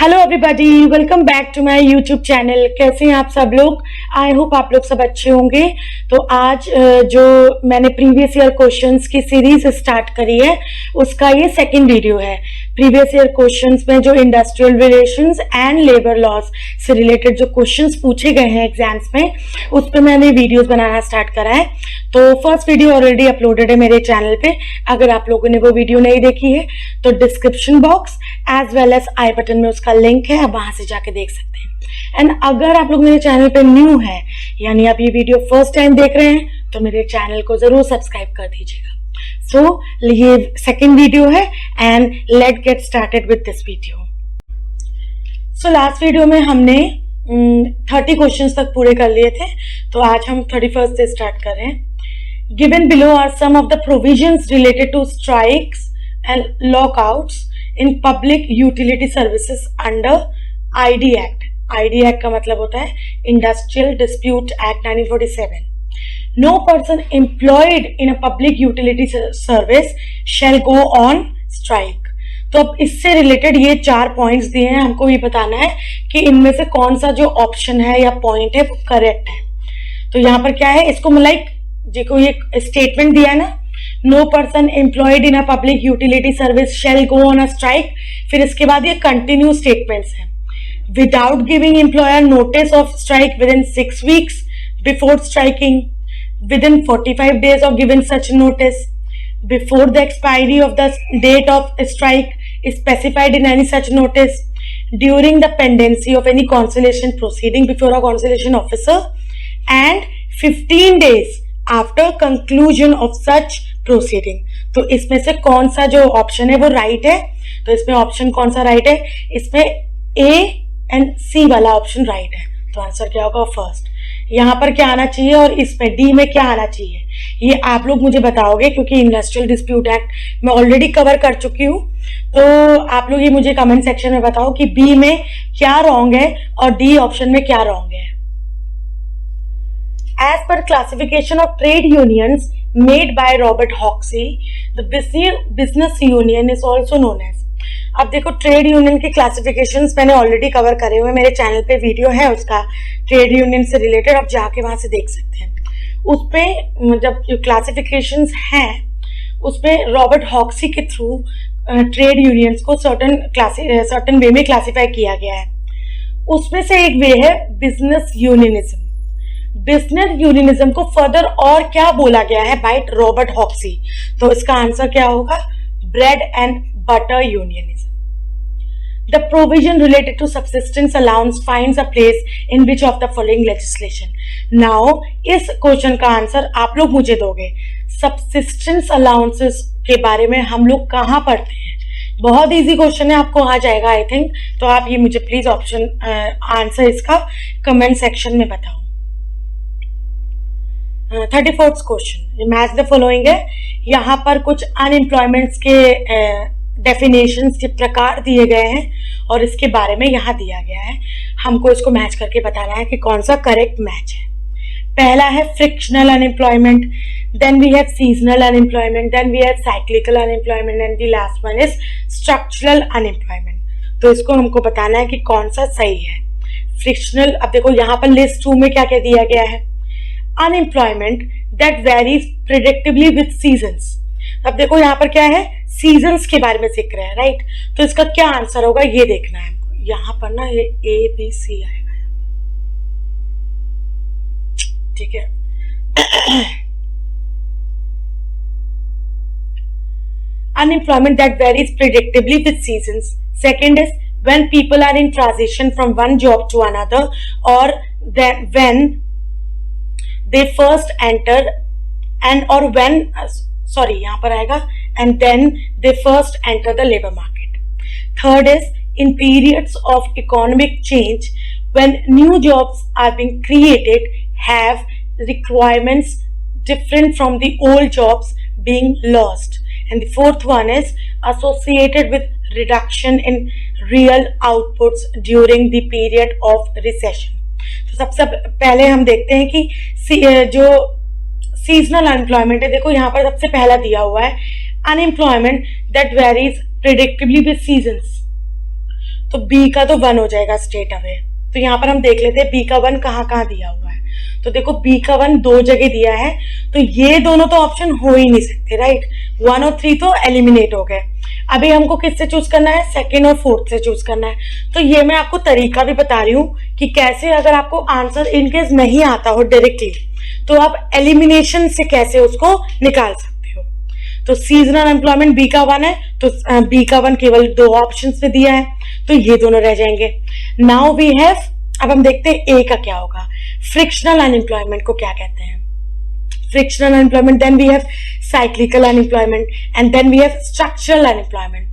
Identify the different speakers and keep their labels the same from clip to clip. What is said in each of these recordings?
Speaker 1: Hello everybody, welcome back to my YouTube channel. कैसे हैं आप सब लोग? आई होप आप लोग सब अच्छे होंगे। तो आज जो मैंने प्रीवियस ईयर क्वेश्चंस की सीरीज स्टार्ट करी है उसका ये सेकंड वीडियो है। प्रीवियस ईयर क्वेश्चंस में जो industrial relations and labour laws से रिलेटेड जो क्वेश्चंस पूछे गए हैं एग्जाम्स में, उस पर मैंने वीडियोज बनाना स्टार्ट करा है। तो फर्स्ट वीडियो ऑलरेडी अपलोडेड है मेरे चैनल पे। अगर आप लोगों ने वो वीडियो नहीं देखी है तो description box as well as I button में उसका लिंक है, आप वहां से जाके देख सकते हैं। एंड अगर आप लोग मेरे चैनल पे न्यू है, यानी आप ये वीडियो फर्स्ट टाइम देख रहे हैं, तो मेरे चैनल को जरूर सब्सक्राइब कर दीजिएगा। सो ये सेकंड वीडियो है and let get started with this video. So last video में हमने 30 क्वेश्चंस तक पूरे कर लिए थे, तो आज हम 31st से स्टार्ट कर रहे हैं। Given below are some of the provisions related to strikes and lockouts in public utility services under ID Act. ID Act का मतलब होता है Industrial Dispute Act 1947. No person employed in a public utility service shall go on strike. तो अब इससे related ये 4 points दिए हैं, हमको ये बताना है कि इनमें से कौन सा जो ऑप्शन है या पॉइंट है वो करेक्ट है। तो यहाँ पर क्या है, इसको लाइक देखो ये स्टेटमेंट दिया है ना, no person employed in a public utility service shall go on a strike. फिर इसके बाद ये कंटिन्यू स्टेटमेंट्स हैं। Without giving employer notice of strike within 6 weeks before striking, within 45 days of given such notice, before the expiry of the date of strike is specified in any such notice, during the pendency of any conciliation proceeding before a conciliation officer, and 15 days after conclusion of such proceeding. तो इसमें से कौन सा जो option है वो right है? तो इसमें ऑप्शन कौन सा राइट है? इसमें ए एंड सी वाला ऑप्शन राइट है। तो आंसर क्या होगा? फर्स्ट। यहाँ पर क्या आना चाहिए और इसमें डी में क्या आना चाहिए, ये आप लोग मुझे बताओगे, क्योंकि इंडस्ट्रियल डिस्प्यूट एक्ट मैं ऑलरेडी कवर कर चुकी हूँ। तो आप लोग ये मुझे कमेंट सेक्शन में बताओ कि बी में क्या रॉन्ग है और डी ऑप्शन में क्या रॉन्ग है। As per classification of trade unions made by Robert Hoxie, the business union is also known as। अब देखो ट्रेड यूनियन के क्लासिफिकेशंस मैंने ऑलरेडी कवर करे हुए, मेरे चैनल पे वीडियो है उसका ट्रेड यूनियन से रिलेटेड, आप जाके वहां से देख सकते हैं। उस पे जब जो क्लासिफिकेशंस हैं उस पे रॉबर्ट हॉक्सी के थ्रू ट्रेड यूनियंस को सर्टन वे में क्लासिफाई किया गया है। उसमें से एक वे है बिजनेस यूनियनिज्म। बिजनेस यूनियनिज्म को फर्दर और क्या बोला गया है बाय रॉबर्ट हॉक्सी? तो इसका आंसर क्या होगा? Bread and butter unionism. The provision related to subsistence allowance finds a place in which of the following legislation. Now इस क्वेश्चन का आंसर आप लोग मुझे दोगे। सब्सिस्टेंस अलाउंसेस के बारे में हम लोग कहाँ पढ़ते हैं? बहुत इजी क्वेश्चन है, आपको आ जाएगा आई थिंक। तो आप ये मुझे प्लीज ऑप्शन आंसर इसका कमेंट सेक्शन में बताओ। 34th question, match the following है। यहाँ पर कुछ अनएम्प्लॉयमेंट्स के डेफिनेशंस के प्रकार दिए गए हैं और इसके बारे में यहाँ दिया गया है। हमको इसको मैच करके बताना है कि कौन सा करेक्ट मैच है। पहला है frictional unemployment, then we have seasonal unemployment, then we have cyclical unemployment and the last one is structural unemployment. तो इसको हमको बताना है कि कौन सा सही है। फ्रिक्शनल, अब देखो यहाँ पर लिस्ट 2 में क्या क्या दिया गया है। Unemployment that varies predictably with seasons. अब देखो यहाँ पर क्या है, सीजन्स के बारे में जिक्र है, राइट? तो इसका क्या आंसर होगा ये देखना है हमको। यहाँ पर ना ये ए बी सी आएगा, ठीक है। Unemployment that varies predictably with seasons. Second is when people are in transition from one job to another, or then when they first enter and or when यहाँ पर आएगा and then they first enter the labor market. Third is in periods of economic change when new jobs are being created have requirements different from the old jobs being lost. And the fourth one is associated with reduction in real outputs during the period of recession. तो सबसे पहले हम देखते हैं कि जो seasonal unemployment है, देखो यहाँ पर सबसे पहला दिया हुआ है unemployment that varies predictably with seasons. तो बी का तो 1 हो जाएगा स्ट्रेट अवे। तो यहाँ पर हम देख लेते हैं बी का 1 कहाँ कहाँ दिया हुआ है। तो देखो बी का 1 2 जगह दिया है, तो ये दोनों तो ऑप्शन हो ही नहीं सकते, राइट। 1 और 3 तो एलिमिनेट हो गए। अभी हमको किससे चूज करना है, सेकंड और फोर्थ से चूज करना है। तो ये मैं आपको तरीका भी बता रही हूँ कि कैसे, अगर आपको आंसर इनकेस नहीं आता हो डायरेक्टली, तो आप एलिमिनेशन से कैसे उसको निकाल सकते हो। तो सीजनल एम्प्लॉयमेंट बी का 1 है, तो बी का 1 केवल 2 ऑप्शन में दिया है, तो ये दोनों रह जाएंगे। नाउ वी हैव, अब हम देखते हैं ए का क्या होगा। फ्रिक्शनल अनएम्प्लॉयमेंट को क्या कहते हैं, frictional unemployment, then we have cyclical unemployment and then we have structural unemployment.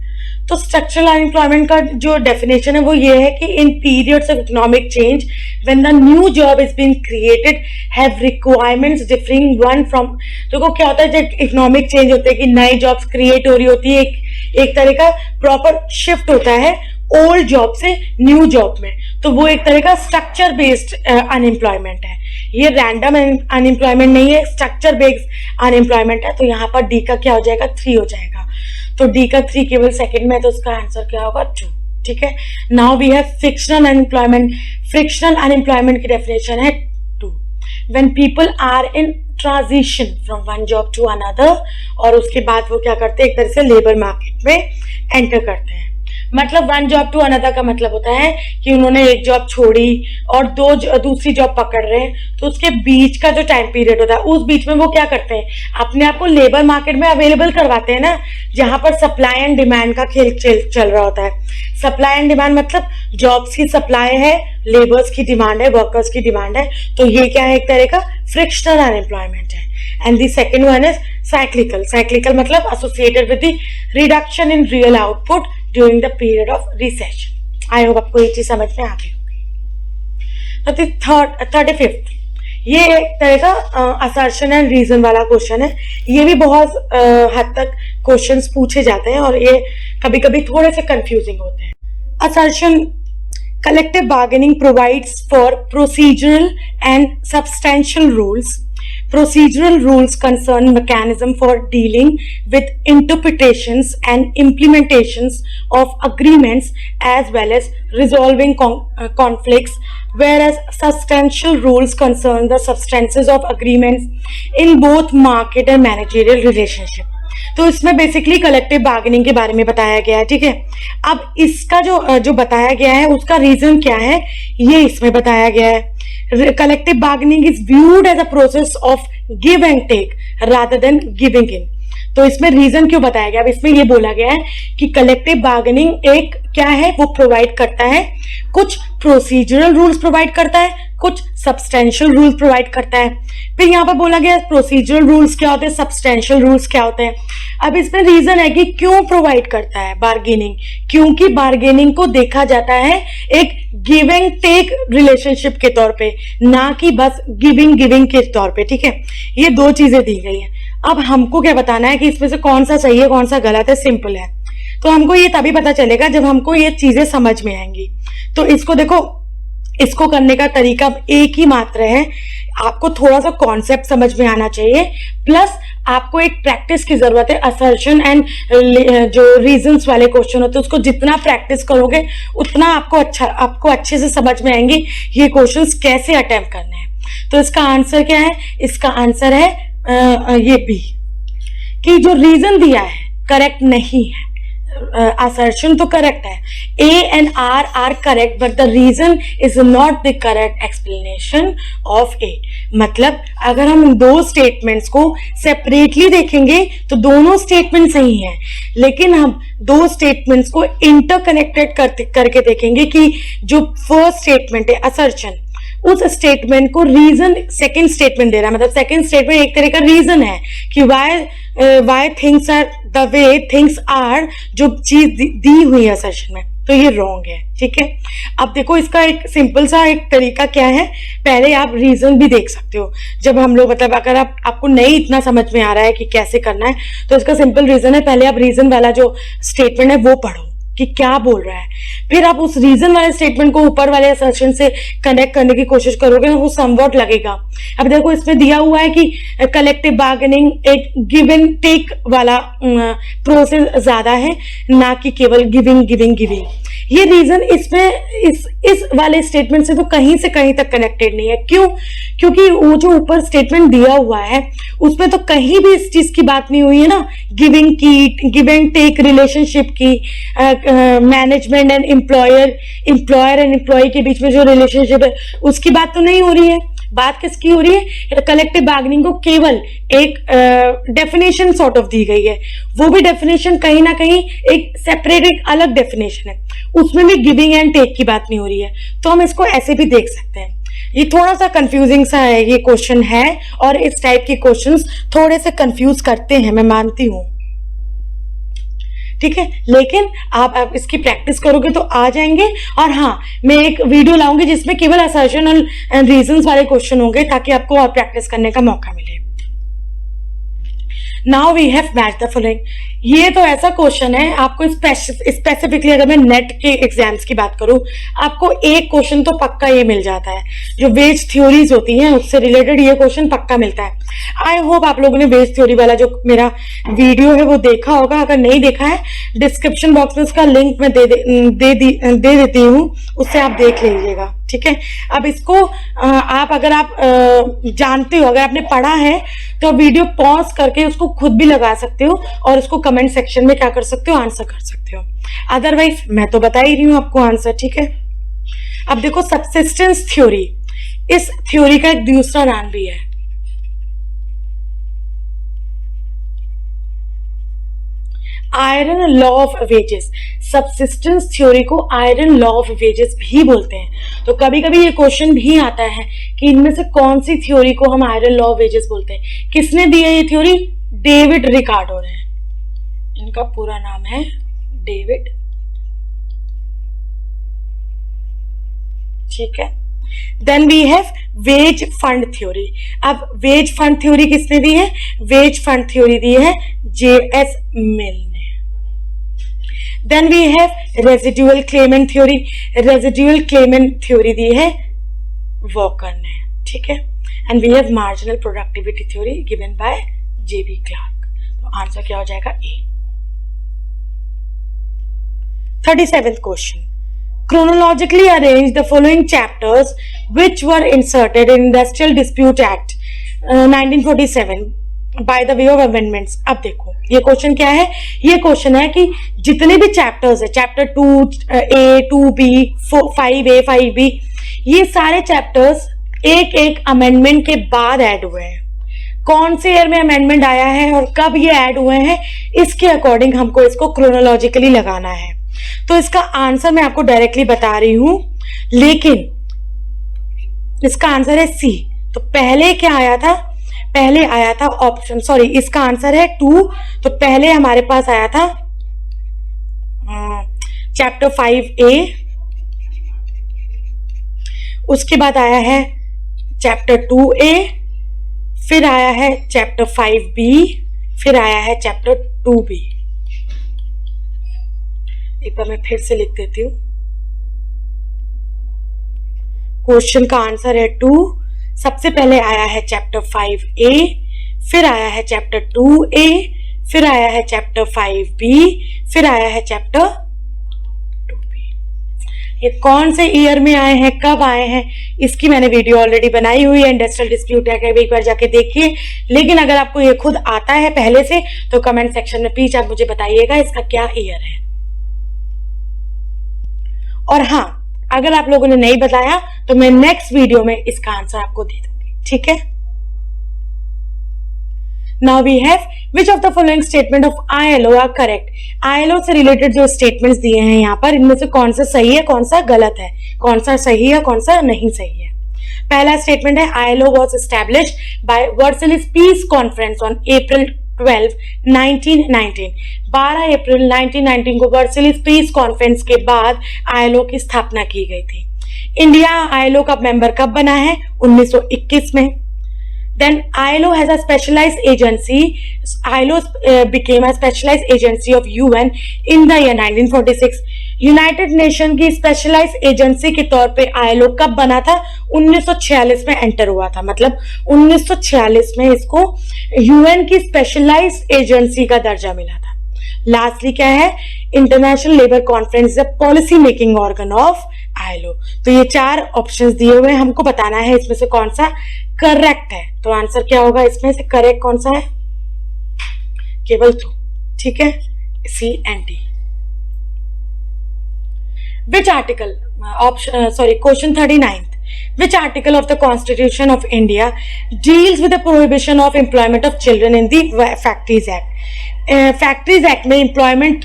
Speaker 1: तो स्ट्रक्चरल अनएम्प्लॉयमेंट का जो डेफिनेशन है वो ये है कि in periods of economic change when the new job is being created have requirements differing one from. देखो क्या होता है जब इकोनॉमिक चेंज होते हैं कि नई जॉब्स क्रिएट हो रही होती है, एक तरह का प्रॉपर शिफ्ट होता है ओल्ड जॉब से न्यू जॉब में, तो वो एक तरह का स्ट्रक्चर बेस्ड अनएम्प्लॉयमेंट है। ये रैंडम अनएम्प्लॉयमेंट नहीं है, स्ट्रक्चर बेस्ड अनएम्प्लॉयमेंट है। तो यहाँ पर डी का क्या हो जाएगा, 3 हो जाएगा। तो डी का 3 केवल सेकंड में है, तो उसका आंसर क्या होगा, 2। ठीक है। Now we have frictional unemployment. Frictional unemployment की डेफिनेशन है 2, when people are in transition from one job to another, और उसके बाद वो क्या करते हैं, एक तरह से लेबर मार्केट में एंटर करते हैं। मतलब वन जॉब टू अनदर का मतलब होता है कि उन्होंने एक जॉब छोड़ी और दूसरी जॉब पकड़ रहे हैं, तो उसके बीच का जो टाइम पीरियड होता है उस बीच में वो क्या करते हैं, अपने आप को लेबर मार्केट में अवेलेबल करवाते हैं ना, जहां पर सप्लाई एंड डिमांड का खेल चल रहा होता है। सप्लाई एंड डिमांड मतलब जॉब्स की सप्लाई है, लेबर्स की डिमांड है, वर्कर्स की डिमांड है, तो ये क्या है, एक तरह का फ्रिक्शनल अनएम्प्लॉयमेंट है। And the second one is cyclical. Cyclical मतलब associated with the reduction in real output during the period of recession. I hope आपको ये चीज समझ में आ गई होगी। तो 35th, ये एक तरह का असर्शन एंड रीजन वाला क्वेश्चन है। ये भी बहुत हद तक क्वेश्चंस पूछे जाते हैं और ये कभी कभी थोड़े से कंफ्यूजिंग होते हैं। Assertion, collective bargaining provides for procedural and substantial rules. Procedural rules concern mechanism for dealing with interpretations and implementations of agreements as well as resolving conflicts, whereas substantial rules concern the substances of agreements in both market and managerial relationship. तो इसमें basically collective bargaining के बारे में बताया गया है। ठीक है, अब इसका जो बताया गया है उसका रीजन क्या है, ये इसमें बताया गया है। Collective bargaining is viewed as a process of give and take rather than giving in. तो इसमें रीजन क्यों बताया गया, अब इसमें ये बोला गया है कि कलेक्टिव बार्गेनिंग एक क्या है, वो प्रोवाइड करता है कुछ प्रोसीजरल रूल्स प्रोवाइड करता है, कुछ सब्सटेंशियल रूल्स प्रोवाइड करता है। फिर यहाँ पर बोला गया प्रोसीजरल रूल्स क्या होते हैं, सब्सटेंशियल रूल्स क्या होते हैं। अब इसमें रीजन है कि क्यों प्रोवाइड करता है बार्गेनिंग, क्योंकि बार्गेनिंग को देखा जाता है एक गिव एंड टेक रिलेशनशिप के तौर पे, ना कि बस गिविंग के तौर पे। ठीक है, ये 2 चीजें दी गई हैं। अब हमको क्या बताना है कि इसमें से कौन सा सही है कौन सा गलत है, सिंपल है। तो हमको ये तभी पता चलेगा जब हमको ये चीजें समझ में आएंगी। तो इसको देखो, इसको करने का तरीका एक ही मात्र है, आपको थोड़ा सा कॉन्सेप्ट समझ में आना चाहिए, प्लस आपको एक प्रैक्टिस की जरूरत है। असर्शन एंड जो रीजंस वाले क्वेश्चन होते हैं उसको जितना प्रैक्टिस करोगे उतना आपको अच्छे से समझ में आएंगी ये क्वेश्चंस कैसे अटेम्प्ट करने हैं। तो इसका आंसर क्या है, इसका आंसर है ये बी, कि जो रीजन दिया है करेक्ट नहीं है। assertion तो करेक्ट है, A and R are correct but the reason is not the correct explanation of A। मतलब अगर हम 2 स्टेटमेंट्स को सेपरेटली देखेंगे तो दोनों स्टेटमेंट सही हैं, लेकिन हम 2 स्टेटमेंट्स को इंटरकनेक्टेड करके देखेंगे कि जो फर्स्ट स्टेटमेंट है assertion, उस स्टेटमेंट को रीजन सेकंड स्टेटमेंट दे रहा है। मतलब सेकंड स्टेटमेंट एक तरह का रीजन है कि why things are the way things are, जो चीज दी हुई है असर्शन में, तो ये रॉन्ग है। ठीक है, अब देखो इसका एक सिंपल सा एक तरीका क्या है, पहले आप रीजन भी देख सकते हो। जब हम लोग मतलब अगर आपको नहीं इतना समझ में आ रहा है कि कैसे करना है, तो इसका सिंपल रीजन है, पहले आप रीजन वाला जो स्टेटमेंट है वो पढ़ो कि क्या बोल रहा है, फिर आप उस रीजन वाले स्टेटमेंट को ऊपर वाले असर्शन से कनेक्ट करने की कोशिश करोगे ना, वो समवॉट लगेगा। अब देखो इसमें दिया हुआ है कि कलेक्टिव बार्गेनिंग एक गिव एंड टेक वाला प्रोसेस ज्यादा है, ना कि केवल गिविंग गिविंग गिविंग। ये रीजन इसमें इस वाले स्टेटमेंट से तो कहीं से कहीं तक कनेक्टेड नहीं है। क्यों? क्योंकि वो जो ऊपर स्टेटमेंट दिया हुआ है उसमें तो कहीं भी इस चीज की बात नहीं हुई है ना, गिविंग की, गिव एंड टेक रिलेशनशिप की, management and employer and employee के बीच में जो रिलेशनशिप है उसकी बात तो नहीं हो रही है। बात किसकी हो रही है? कलेक्टिव बार्गेनिंग को केवल एक डेफिनेशन सॉर्ट ऑफ दी गई है, वो भी डेफिनेशन कहीं ना कहीं एक सेपरेट एक अलग डेफिनेशन है, उसमें भी गिविंग एंड टेक की बात नहीं हो रही है। तो हम इसको ऐसे भी देख सकते हैं। ये थोड़ा सा कंफ्यूजिंग सा है ये क्वेश्चन है, और इस टाइप के क्वेश्चंस थोड़े से कंफ्यूज करते हैं, मैं मानती हूं, ठीक है, लेकिन आप इसकी प्रैक्टिस करोगे तो आ जाएंगे। और हाँ, मैं एक वीडियो लाऊंगी जिसमें केवल असर्शन एंड रीजंस वाले क्वेश्चन होंगे, ताकि आपको और प्रैक्टिस करने का मौका मिले। Now we have match the following. ये तो ऐसा क्वेश्चन है, आपको स्पेसिफिकली अगर मैं नेट के एग्जाम्स की बात करूं, आपको एक क्वेश्चन तो पक्का ये मिल जाता है, जो वेज थ्योरीज होती हैं उससे रिलेटेड ये क्वेश्चन पक्का मिलता है। आई होप आप लोगों ने वेज थ्योरी वाला जो मेरा वीडियो है वो देखा होगा। अगर नहीं देखा है, डिस्क्रिप्शन बॉक्स में उसका लिंक मैं दे देती हूँ, उससे आप देख लीजिएगा, ठीक है। अब इसको आप अगर आप जानते हो, अगर आपने पढ़ा है, तो वीडियो पॉज करके उसको खुद भी लगा सकते हो और उसको कमेंट सेक्शन में क्या कर सकते हो, आंसर कर सकते हो। अदरवाइज मैं तो बता ही रही हूं आपको आंसर, ठीक है। अब देखो सबसिस्टेंस थ्योरी, इस थ्योरी का एक दूसरा नाम भी है iron law of wages. Subsistence theory को आयरन लॉ ऑफ वेजेस भी बोलते हैं। तो कभी कभी ये क्वेश्चन भी आता है कि इनमें से कौन सी थ्योरी को हम आयरन लॉ ऑफ वेजेस बोलते हैं। किसने दी है ये थ्योरी? डेविड रिकार्डो ने। इनका पूरा नाम है डेविड, ठीक है। Then we have wage fund theory. अब वेज फंड थ्योरी किसने दी है? वेज फंड थ्योरी दी है जेएस मिल ने। Then we have residual claimant theory. Residual claimant theory दी है वॉकर ने, ठीक है। And we have marginal productivity theory given by J B Clark. तो आंसर क्या हो जाएगा? ए। 37th question. Chronologically arrange the following chapters which were inserted in Industrial Dispute Act 1947 by the way of amendments. अब देखो ये क्वेश्चन क्या है? ये क्वेश्चन है कि जितने भी चैप्टर्स है, chapter 2A, 2B, 5A, 5B, ये सारे चैप्टर्स एक एक अमेंडमेंट के बाद ऐड हुए हैं। कौन से ईयर में अमेंडमेंट आया है और कब ये ऐड हुए हैं, इसके अकॉर्डिंग हमको इसको क्रोनोलॉजिकली लगाना है। तो इसका आंसर मैं आपको डायरेक्टली बता रही हूं, लेकिन इसका आंसर है सी। तो पहले क्या आया था? पहले आया था ऑप्शन, सॉरी, इसका आंसर है 2। तो पहले हमारे पास आया था चैप्टर 5A, उसके बाद आया है चैप्टर 2A, फिर आया है चैप्टर 5B, फिर आया है चैप्टर 2B। एक बार मैं फिर से लिख देती हूँ। क्वेश्चन का आंसर है 2। सबसे पहले आया है चैप्टर 5A, फिर आया है चैप्टर 2A, फिर आया है चैप्टर 5B, फिर आया है चैप्टर 2B। ये कौन से ईयर में आए हैं, कब आए हैं, इसकी मैंने वीडियो ऑलरेडी बनाई हुई है। इंडस्ट्रियल डिस्प्यूट एक्ट है, एक बार जाके देखिए। लेकिन अगर आपको ये खुद आता है पहले से, तो कमेंट सेक्शन में प्लीज आप मुझे बताइएगा इसका क्या ईयर है। और हाँ, अगर आप लोगों ने नहीं बताया तो मैं नेक्स्ट वीडियो में इसका आंसर आपको दे दूंगी, ठीक है। Now we have which of the following statement of ILO are correct. ILO से रिलेटेड जो स्टेटमेंट्स दिए हैं यहाँ पर, इनमें से कौन सा सही है, कौन सा गलत है, कौन सा सही है, कौन सा नहीं सही है। पहला स्टेटमेंट है ILO was established bye Versailles piece conference on April 12, 1919। 12 अप्रैल 1919 को वर्सलिस पीस कॉन्फ्रेंस के बाद ILO की स्थापना की गई थी। इंडिया ILO का मेंबर कब बना है? 1921 में। Then ILO has a specialized agency. ILO became a specialized agency of UN in the year 1946. United nation की स्पेशलाइज एजेंसी के तौर पे ILO कब बना था? 1946 में एंटर हुआ था, मतलब 1946 में इसको UN की स्पेशलाइज एजेंसी का दर्जा मिला था. लास्टली क्या है? International labour conference is policy making organ of ILO. तो ये 4 ऑप्शंस दिए हुए हैं, हमको बताना है इसमें से कौन सा करेक्ट है. तो आंसर क्या होगा इसमें से? करेक्ट कौन सा है? केवल 2. ठीक है, C and D. Which article? Question 39th. Which article of the Constitution of India deals with the prohibition of employment of children in the Factories Act? Factories act में एम्प्लॉयमेंट,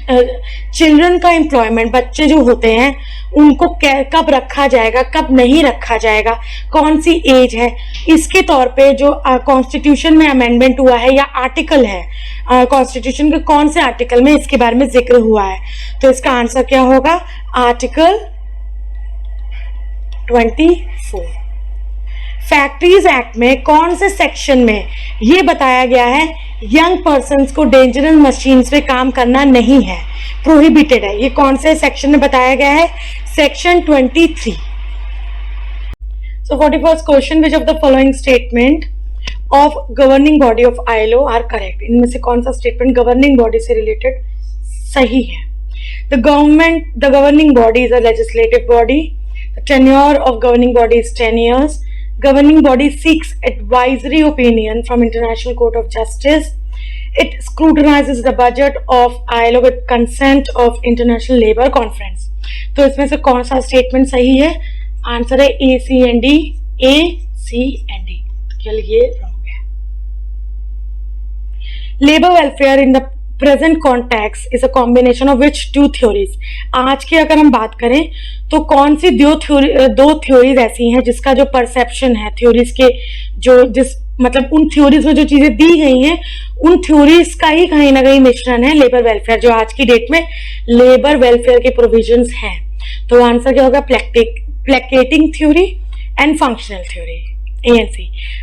Speaker 1: चिल्ड्रन का employment, बच्चे जो होते हैं उनको कब रखा जाएगा, कब नहीं रखा जाएगा, कौन सी एज है, इसके तौर पे जो कॉन्स्टिट्यूशन में अमेंडमेंट हुआ है या आर्टिकल है कॉन्स्टिट्यूशन के कौन से आर्टिकल में इसके बारे में जिक्र हुआ है. तो इसका आंसर क्या होगा? आर्टिकल 24. फैक्ट्रीज एक्ट में कौन से सेक्शन में ये बताया गया है यंग पर्सन्स को डेंजरस मशीन्स पे काम करना नहीं है, प्रोहिबिटेड है? ये कौन से सेक्शन में बताया गया है? Section 23. So 41st question, which of the following statement of governing body of ILO are correct? इनमें से कौन सा स्टेटमेंट गवर्निंग बॉडी से रिलेटेड सही है? The governing body is a legislative body. The tenure of governing body is 10 years. Governing body seeks advisory opinion from International Court of Justice. It scrutinizes the budget of ILO with consent of International Labour Conference. तो इसमें से कौन सा statement सही है? Answer है A, C and D. A, C and D. केवल ये रॉन्ग है. Labour welfare in the present context is a combination of which 2 theories? आज की अगर हम बात करें तो कौन सी दो थ्योरीज ऐसी हैं जिसका जो परसेप्शन है थ्योरीज के मतलब उन थ्योरीज में जो चीजें दी गई हैं उन थ्योरीज का ही कहीं ना कहीं मिश्रण है लेबर वेलफेयर, जो आज की डेट में लेबर वेलफेयर के प्रोविजंस हैं. तो आंसर क्या होगा? Placating theory and functional theory. A and C.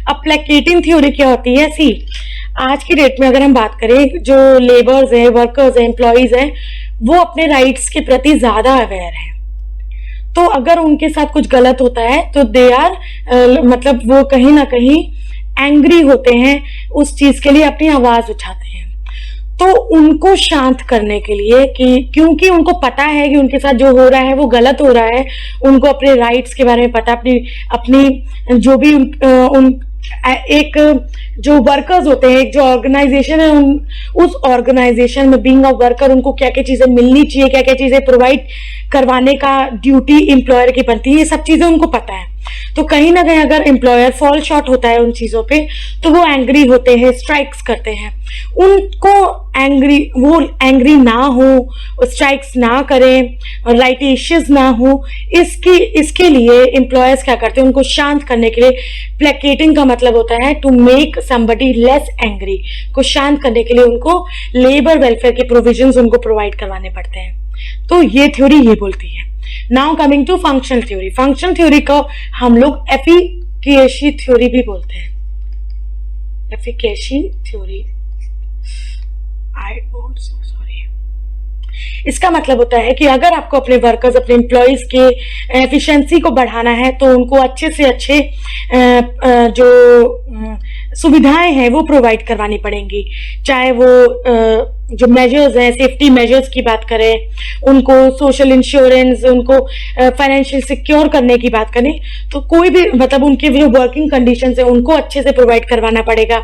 Speaker 1: अब प्लेकेटिंग थ्योरी क्या होती है? सी, आज की डेट में अगर हम बात करें जो लेबर्स हैं, वर्कर्स हैं, एम्प्लॉयज हैं, वो अपने राइट्स के प्रति ज्यादा अवेयर हैं. तो अगर उनके साथ कुछ गलत होता है तो दे आर मतलब वो कहीं ना कहीं एंग्री होते हैं, उस चीज के लिए अपनी आवाज उठाते हैं. तो उनको शांत करने के लिए कि क्योंकि उनको पता है कि उनके साथ जो हो रहा है वो गलत हो रहा है, उनको अपने राइट्स के बारे में पता, अपनी जो भी एक जो वर्कर्स होते हैं, एक जो ऑर्गेनाइजेशन है, उस ऑर्गेनाइजेशन में बीइंग अ वर्कर उनको क्या क्या चीजें मिलनी चाहिए, क्या क्या चीजें प्रोवाइड करवाने का ड्यूटी एम्प्लॉयर की बनती है, ये सब चीजें उनको पता है. तो कहीं ना कहीं अगर एम्प्लॉयर फॉल शॉर्ट होता है उन चीजों पे तो वो एंग्री होते हैं, स्ट्राइक्स करते हैं. उनको वो एंग्री ना हो, स्ट्राइक्स ना करें, राइटेशियस ना हो, इसके लिए एम्प्लॉयर्स क्या करते हैं? उनको शांत करने के लिए प्लेकेटिंग का मतलब होता है to make somebody less angry, को शांत करने के लिए उनको लेबर वेलफेयर के प्रोविजंस उनको प्रोवाइड करवाने पड़ते हैं. तो ये थ्योरी ये बोलती है. Now coming to functional theory. Functional theory को हम लोग एफिकेसी थ्योरी भी बोलते हैं. Efficacy theory, I am so sorry. इसका मतलब होता है कि अगर आपको अपने वर्कर्स, अपने एम्प्लॉयज के एफिशिएंसी को बढ़ाना है तो उनको अच्छे से अच्छे जो सुविधाएं हैं वो प्रोवाइड करवानी पड़ेंगी. चाहे वो जो मेजर्स हैं, सेफ्टी मेजर्स की बात करें, उनको सोशल इंश्योरेंस, उनको फाइनेंशियल सिक्योर करने की बात करें, तो कोई भी मतलब उनके जो वर्किंग कंडीशंस है उनको अच्छे से प्रोवाइड करवाना पड़ेगा.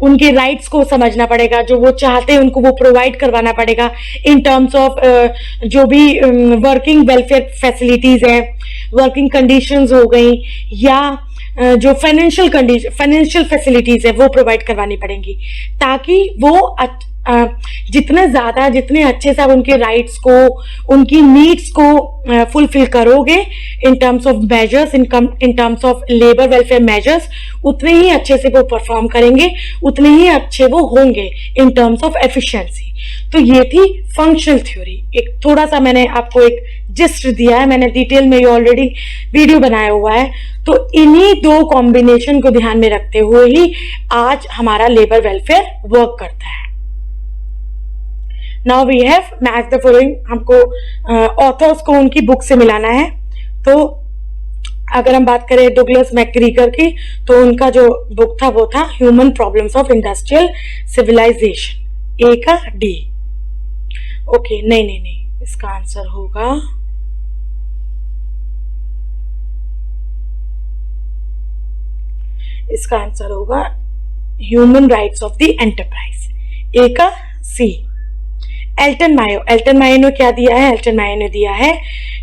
Speaker 1: उनके राइट्स को समझना पड़ेगा, जो वो चाहते हैं उनको वो प्रोवाइड करवाना पड़ेगा इन टर्म्स ऑफ जो भी वर्किंग वेलफेयर फैसिलिटीज है, वर्किंग कंडीशंस हो गई, या जो फाइनेंशियल फैसिलिटीज है वो प्रोवाइड करवानी पड़ेंगी, ताकि वो जितने अच्छे से आप उनके राइट्स को, उनकी नीड्स को फुलफिल करोगे in terms of measures, in terms of labour welfare measures, उतने ही अच्छे से वो परफॉर्म करेंगे, उतने ही अच्छे वो होंगे इन टर्म्स ऑफ एफिशिएंसी. तो ये थी फंक्शनल थ्योरी. एक थोड़ा सा मैंने आपको एक जिस्ट दिया है, मैंने डिटेल में ऑलरेडी वीडियो बनाया हुआ है। तो इन्हीं दो कॉम्बिनेशन को ध्यान में रखते हुए ही आज हमारा लेबर वेलफेयर वर्क करता है। Now we have match the following, हमको ऑथर्स को उनकी बुक से मिलाना है। तो अगर हम बात करें डुगलस मैकग्रीगर की, तो उनका जो बुक था वो था human problems of industrial civilisation. A का डी। ओके, नहीं, इसका आंसर होगा human rights of the enterprise. A का सी। एल्टन मायो ने क्या दिया है? एल्टन मायो ने दिया है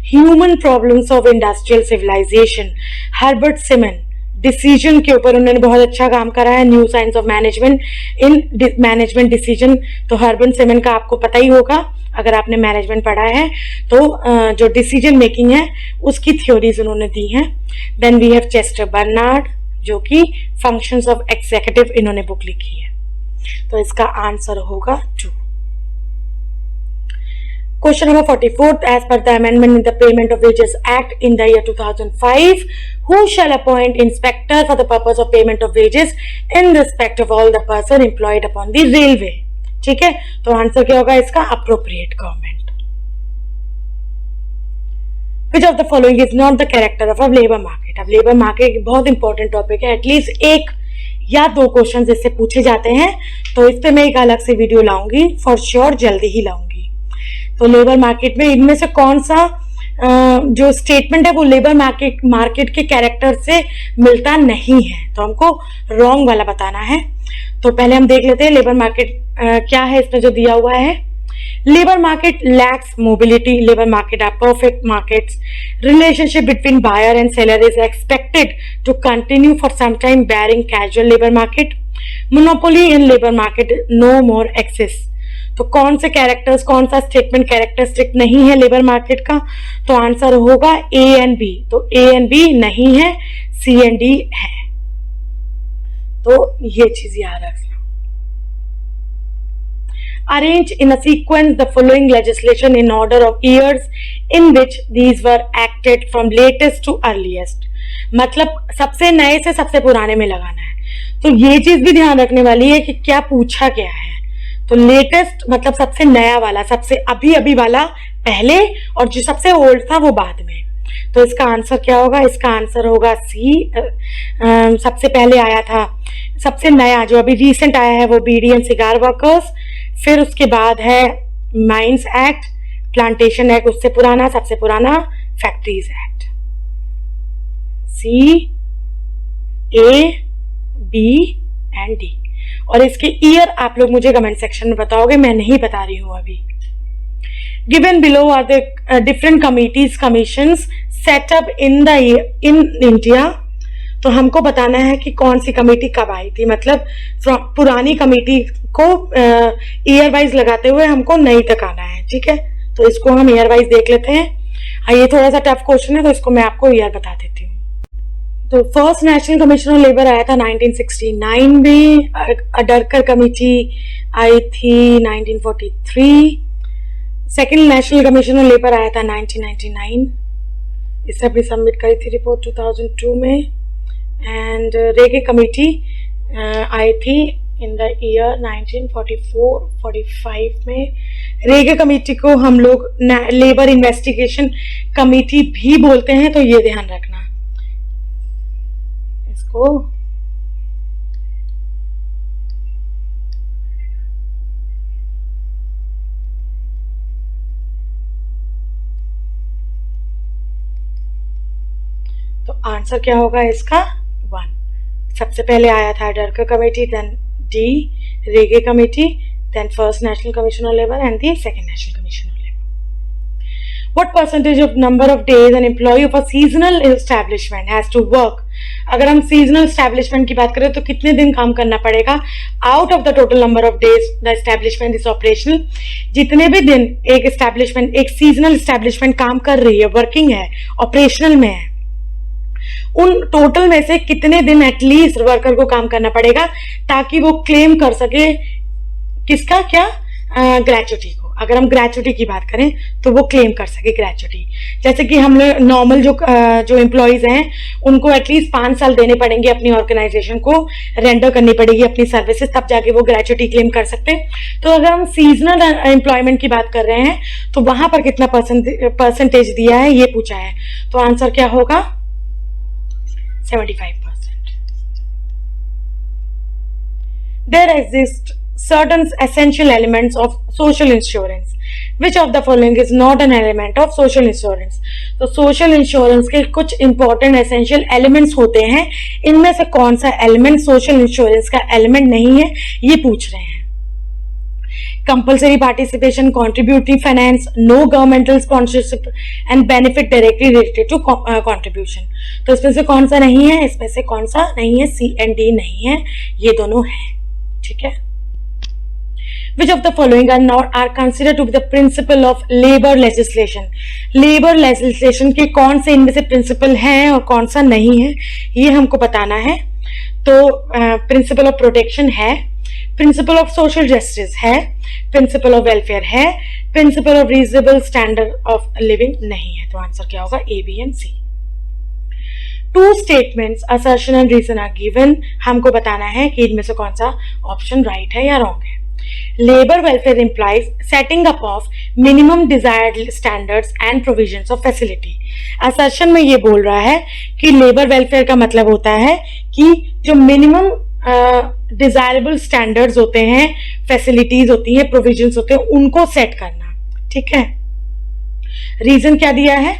Speaker 1: human problems of industrial civilisation. Herbert Simon decision के ऊपर उन्होंने बहुत अच्छा काम करा है, new science of management in management decision. तो हर्बर्ट सिमन का आपको पता ही होगा अगर आपने मैनेजमेंट पढ़ा है, तो जो डिसीजन मेकिंग है उसकी थ्योरीज उन्होंने दी हैं। Then we have Chester Barnard, जो कि फंक्शंस ऑफ एग्जीक्यूटिव इन्होंने बुक लिखी है। तो इसका आंसर होगा 2। Question number 44, as per the amendment in the Payment of Wages Act in the year 2005, who shall appoint inspector for the purpose of payment of wages in respect of all the person employed upon the railway? ठीक है, तो answer क्या होगा इसका? appropriate government. Which of the following is not the character of a labor market? अब labor market बहुत important topic है, at least एक या दो क्वेश्चन इससे पूछे जाते हैं, तो इस पे मैं एक अलग से वीडियो लाऊंगी, फॉर श्योर जल्दी ही लाऊंगी। तो लेबर मार्केट में इनमें से कौन सा जो स्टेटमेंट है वो लेबर मार्केट के कैरेक्टर से मिलता नहीं है, तो हमको रॉन्ग वाला बताना है। तो पहले हम देख लेते हैं लेबर मार्केट क्या है इसमें जो दिया हुआ है। Labour market lacks mobility. Labour market are perfect markets. Relationship between buyer and seller is expected to continue for some time barring casual labour market. Monopoly in labour market, no more access. तो कौन से characters, कौन सा statement characteristic नहीं है labour market का? तो answer होगा ए एंड बी। तो ए एंड बी नहीं है, सी एंड डी है। तो ये चीज याद रखना। Arrange in a sequence the following legislation in order of years in which these were acted from latest to earliest. मतलब सबसे नए से सबसे पुराने में लगाना है। तो ये चीज भी ध्यान रखने वाली है कि क्या पूछा गया है। तो लेटेस्ट मतलब सबसे नया वाला, सबसे अभी वाला पहले, और जो सबसे ओल्ड था वो बाद में। तो इसका आंसर क्या होगा? इसका आंसर होगा सी। सबसे पहले आया था, सबसे नया जो अभी रिसेंट आया है वो बीडी एंड सिगार वर्कर्स, फिर उसके बाद है माइंस एक्ट, प्लांटेशन एक्ट उससे पुराना, सबसे पुराना factories act. C, A, B and D. और इसके ईयर आप लोग मुझे कमेंट सेक्शन में बताओगे, मैं नहीं बता रही हूं अभी। Given below are the different committees commissions set up in India. तो हमको बताना है कि कौन सी कमेटी कब आई थी, मतलब पुरानी कमेटी को ईयर वाइज लगाते हुए हमको नई तक आना है। ठीक है, तो इसको हम ईयर वाइज देख लेते हैं। ये थोड़ा सा टफ क्वेश्चन है, तो इसको मैं आपको ईयर बता देती हूँ। तो first national commission of labour आया था 1969 में। अडरकर कमेटी आई थी 1943। Second national commission of labour आया था 1999, इसे अपनी सबमिट करी थी रिपोर्ट 2002 में। एंड रेगे कमेटी आई थी इन द ईयर 1944-45 में। रेगे कमेटी को हम लोग लेबर इन्वेस्टिगेशन कमेटी भी बोलते हैं, तो ये ध्यान रखना इसको। तो आंसर क्या होगा इसका? 1। सबसे पहले आया था डरकर committee, then D reggae committee, then first National Commission on Labour and the second National Commission on Labour. What percentage of number of days an employee of a seasonal establishment has to work? अगर हम seasonal establishment की बात करें तो कितने दिन काम करना पड़ेगा? Out of the total number of days the establishment is operational, जितने भी दिन एक establishment, एक seasonal establishment काम कर रही है, working है, operational में है, उन टोटल में से कितने दिन एटलीस्ट वर्कर को काम करना पड़ेगा ताकि वो क्लेम कर सके किसका? क्या? ग्रेच्युटी को। अगर हम ग्रेचुटी की बात करें तो वो क्लेम कर सके ग्रेचुटी। जैसे कि हम लोग नॉर्मल जो एम्प्लॉयज हैं उनको एटलीस्ट 5 साल देने पड़ेंगे अपनी ऑर्गेनाइजेशन को, रेंडर करनी पड़ेगी अपनी सर्विसेज, तब जाके वो ग्रेचुटी क्लेम कर सकते हैं। तो अगर हम सीजनल एम्प्लॉयमेंट की बात कर रहे हैं तो वहां पर कितना परसेंटेज दिया है ये पूछा है। तो आंसर क्या होगा? 75%। There exist certain essential elements of social insurance. Which of the following is not an element of social insurance? तो social insurance के कुछ important essential elements होते हैं, इनमें से कौन सा element social insurance का element नहीं है ये पूछ रहे हैं। Compulsory participation, contributory finance, no governmental sponsorship and benefit directly related to contribution. तो इसमें से कौन सा नहीं है? इसमें से कौन सा नहीं है? C and D नहीं है, ये दोनों हैं। ठीक है। Which of the following are considered to be the principle of labor legislation? Labor legislation के कौन से इनमें से प्रिंसिपल हैं और कौन सा नहीं है ये हमको बताना है। तो प्रिंसिपल ऑफ प्रोटेक्शन है, प्रिंसिपल ऑफ सोशल जस्टिस है, प्रिंसिपल ऑफ वेलफेयर है, principle of reasonable standard of living नहीं है। तो आंसर क्या होगा? A, B and C. Two statements assertion and reason are given, हमको बताना है कि इनमें से कौन सा ऑप्शन राइट है या रॉन्ग है। Labour welfare implies setting up of minimum desired standards and provisions of facility. Assertion में ये बोल रहा है कि लेबर वेलफेयर का मतलब होता है कि जो मिनिमम डिजायरेबल स्टैंडर्ड्स होते हैं, फैसिलिटीज होती हैं, प्रोविजंस होते हैं, उनको सेट करना। ठीक है। रीजन क्या दिया है?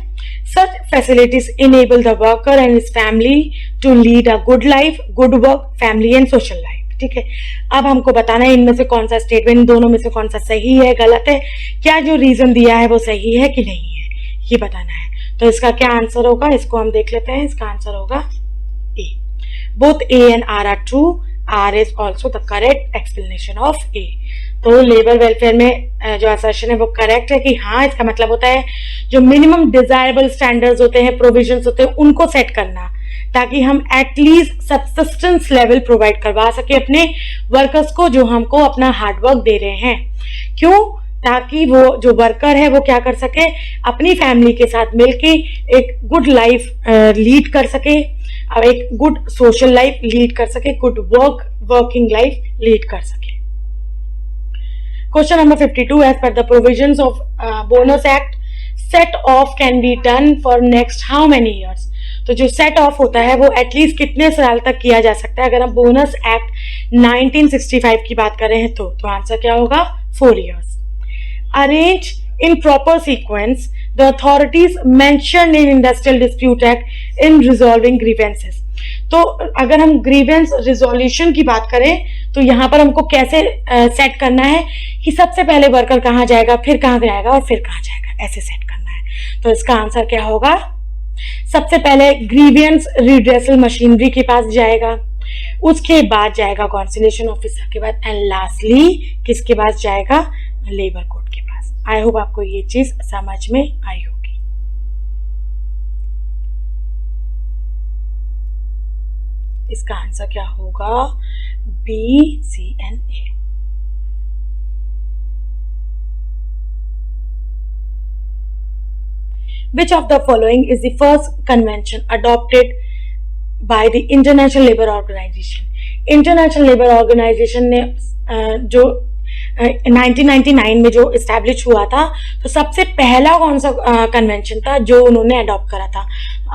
Speaker 1: Such facilities enable the worker and his family to lead a good life, good work, family and social life. ठीक है। अब हमको बताना है इनमें से कौन सा स्टेटमेंट, दोनों में से कौन सा सही है, गलत है, क्या जो रीजन दिया है वो सही है कि नहीं है, ये बताना है। तो इसका क्या आंसर होगा, इसको हम देख लेते हैं। इसका आंसर होगा A. Both A and R are true, R is also the correct explanation of A. तो लेबर वेलफेयर में जो असर्शन है वो करेक्ट है कि हाँ, इसका मतलब होता है जो मिनिमम डिजायरेबल स्टैंडर्ड्स होते हैं, प्रोविजंस होते हैं, उनको सेट करना ताकि हम एटलीस्ट सब्सिस्टेंस लेवल प्रोवाइड करवा सके अपने वर्कर्स को जो हमको अपना हार्डवर्क दे रहे हैं। क्यों? ताकि वो जो वर्कर है वो क्या कर सके, अपनी फैमिली के साथ मिलके एक गुड लाइफ लीड कर सके, और एक गुड सोशल लाइफ लीड कर सके, गुड वर्किंग लाइफ लीड कर सके। Question number 52, as per the provisions of bonus act, set off can be done for next how many years? तो जो set off होता है वो एटलीस्ट कितने साल तक किया जा सकता है? अगर हम बोनस एक्ट 1965 की बात कर रहे हैं तो आंसर क्या होगा? 4 years. Arrange in proper sequence the authorities mentioned in Industrial Dispute Act in resolving grievances. तो अगर हम ग्रीवेंस रिजोल्यूशन की बात करें तो यहाँ पर हमको कैसे सेट करना है कि सबसे पहले वर्कर कहाँ जाएगा, फिर कहाँ जाएगा और फिर कहाँ जाएगा, ऐसे सेट करना है। तो इसका आंसर क्या होगा? सबसे पहले ग्रीवेंस रिड्रेसल मशीनरी के पास जाएगा, उसके बाद जाएगा कॉन्सिलेशन ऑफिसर के बाद, एंड लास्टली किसके पास जाएगा? लेबर कोर्ट के पास। आई होप आपको ये चीज समझ में आई होगी। इसका आंसर क्या होगा? B, C and A. Which of the following is the first convention adopted by the International Labour Organization? International Labour Organization ने जो 1999 में जो इस्टेब्लिश हुआ था, तो सबसे पहला कौन सा कन्वेंशन था जो उन्होंने अडॉप्ट करा था?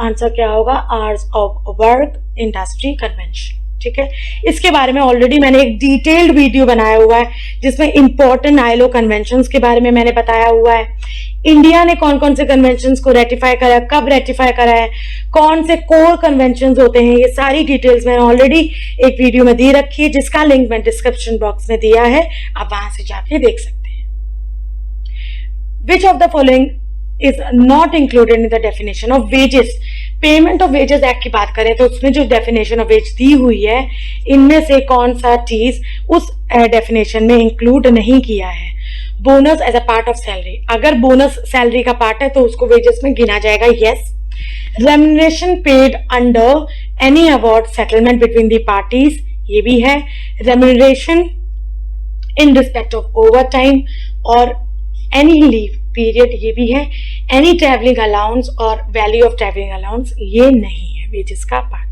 Speaker 1: आंसर क्या होगा? Hours of work industry convention. ठीक है। इसके बारे में ऑलरेडी मैंने एक डिटेल्ड वीडियो बनाया हुआ है जिसमें इंपॉर्टेंट आईएलओ कन्वेंशंस के बारे में मैंने बताया हुआ है। इंडिया ने कौन कौन से कन्वेंशंस को रेटिफाई करा, कब रेटिफाई करा है, कौन से कोर कन्वेंशंस होते हैं, ये सारी डिटेल्स मैंने ऑलरेडी एक वीडियो में दी रखी है जिसका लिंक मैं डिस्क्रिप्शन बॉक्स में दिया है, आप वहां से जाके देख सकते हैं। विच of the following is not included in the definition of wages? Payment of wages act की बात करें तो उसमें जो डेफिनेशन ऑफ वेज दी हुई है, इनमें से कौन सा चीज उस डेफिनेशन में इंक्लूड नहीं किया है? Bonus as a part of salary, अगर बोनस सैलरी का पार्ट है तो उसको वेजेस में गिना जाएगा, yes. Remuneration paid under any award settlement between the parties, ये भी है। Remuneration in respect of overtime और एनी लीव पीरियड ये भी है, एनी ट्रैवलिंग अलाउंस और वैल्यू ऑफ ट्रैवलिंग अलाउंस ये नहीं है वेजेस का part.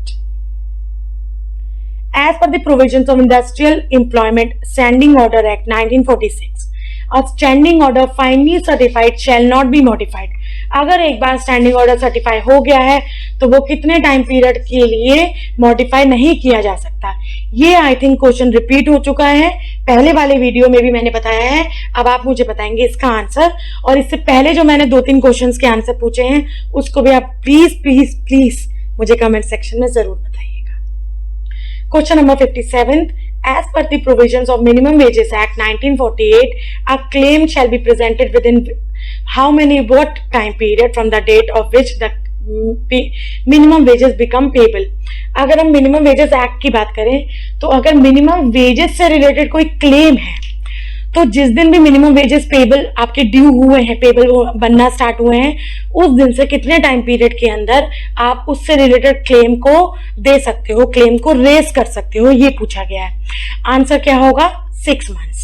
Speaker 1: As per the provisions of Industrial Employment Standing Order Act 1946, a standing order finally certified shall not be modified. अगर एक बार स्टैंडिंग ऑर्डर सर्टिफाई हो गया है तो वो कितने टाइम पीरियड के लिए मॉडिफाई नहीं किया जा सकता। ये आई थिंक क्वेश्चन रिपीट हो चुका है, पहले वाले वीडियो में भी मैंने बताया है। अब आप मुझे बताएंगे इसका आंसर, और इससे पहले जो मैंने 2-3 क्वेश्चंस के आंसर पूछे हैं उसको भी आप प्लीज प्लीज प्लीज मुझे कमेंट सेक्शन में जरूर बताइएगा। Question number 57. As per the provisions of Minimum Wages Act 1948, a claim shall be presented within what time period from the date of which the minimum wages become payable. अगर हम minimum wages act की बात करें तो अगर minimum wages से related कोई claim है तो जिस दिन भी मिनिमम वेजेस पेबल आपके ड्यू हुए हैं, पेबल बनना स्टार्ट हुए हैं, उस दिन से कितने टाइम पीरियड के अंदर आप उससे रिलेटेड क्लेम को दे सकते हो, क्लेम को रेज कर सकते हो, ये पूछा गया है। आंसर क्या होगा? 6 months।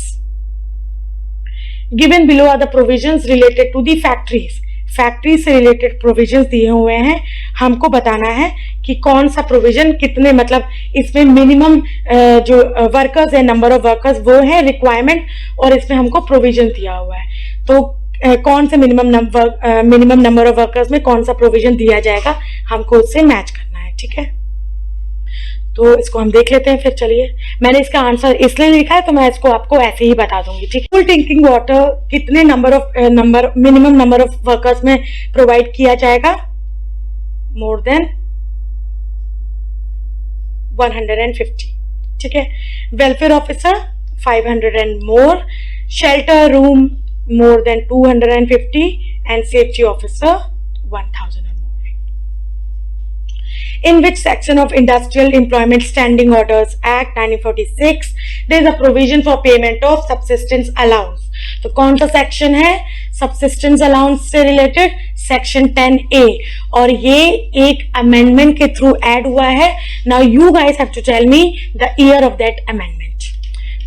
Speaker 1: Given below are the provisions related to the factories. Factory से रिलेटेड प्रोविजंस दिए हुए हैं, हमको बताना है कि कौन सा प्रोविजन कितने, मतलब इसमें मिनिमम जो वर्कर्स है, नंबर ऑफ वर्कर्स वो है रिक्वायरमेंट, और इसमें हमको प्रोविजन दिया हुआ है। तो कौन से मिनिमम नंबर ऑफ वर्कर्स में कौन सा प्रोविजन दिया जाएगा, हमको उससे मैच करना है। ठीक है, तो इसको हम देख लेते हैं फिर। चलिए, मैंने इसका आंसर इसलिए लिखा है तो मैं इसको आपको ऐसे ही बता दूंगी। ठीक है, फुल ड्रिंकिंग वाटर कितने मिनिमम नंबर ऑफ वर्कर्स में प्रोवाइड किया जाएगा? More than 150। ठीक है, welfare officer 500 and more, shelter room more than 250 and safety officer 1000 and more. In which section of Industrial Employment Standing Orders Act 1946 there is a provision for payment of subsistence allowance? तो कौन सा section है subsistence allowance से related? Section 10A, और ये एक amendment के through add हुआ है। Now you guys have to tell me the year of that amendment.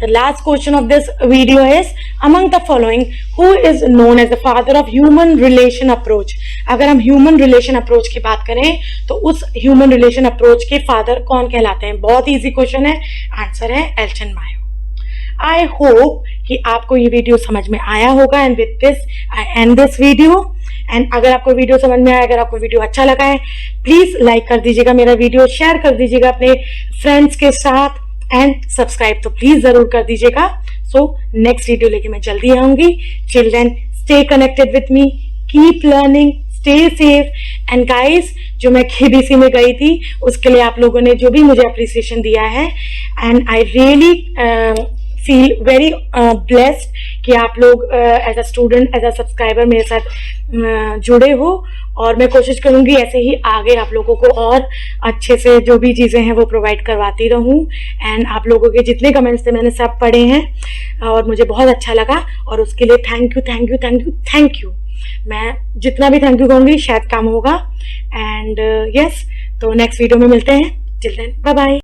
Speaker 1: The last question of this video is, among the following, who is known as the father of human relation approach? अगर हम human relation approach की बात करें तो उस human relation approach के father कौन कहलाते हैं? बहुत easy question है, आंसर है एल्टन मायो। I hope कि आपको ये वीडियो समझ में आया होगा, and with this I end this video। And अगर आपको वीडियो समझ में आया, अगर आपको वीडियो अच्छा लगा है, प्लीज लाइक कर दीजिएगा मेरा वीडियो, शेयर कर दीजिएगा अपने फ्रेंड्स के साथ, एंड सब्सक्राइब तो प्लीज जरूर कर दीजिएगा। सो नेक्स्ट वीडियो लेके मैं जल्दी आऊंगी। Till then stay connected with me, keep learning, stay safe, and guys जो मैं KBC में गई थी उसके लिए आप लोगों ने जो भी मुझे अप्रिसिएशन दिया है, and I really feel very blessed कि आप लोग as a student, as a subscriber मेरे साथ जुड़े हो, और मैं कोशिश करूंगी ऐसे ही आगे आप लोगों को और अच्छे से जो भी चीज़ें हैं वो प्रोवाइड करवाती रहूं। एंड आप लोगों के जितने कमेंट्स थे मैंने सब पढ़े हैं और मुझे बहुत अच्छा लगा, और उसके लिए thank you thank you thank you thank you. मैं जितना भी थैंक यू कहूँगी शायद काम होगा। एंड यस, तो नेक्स्ट वीडियो में मिलते हैं। Till then bye bye.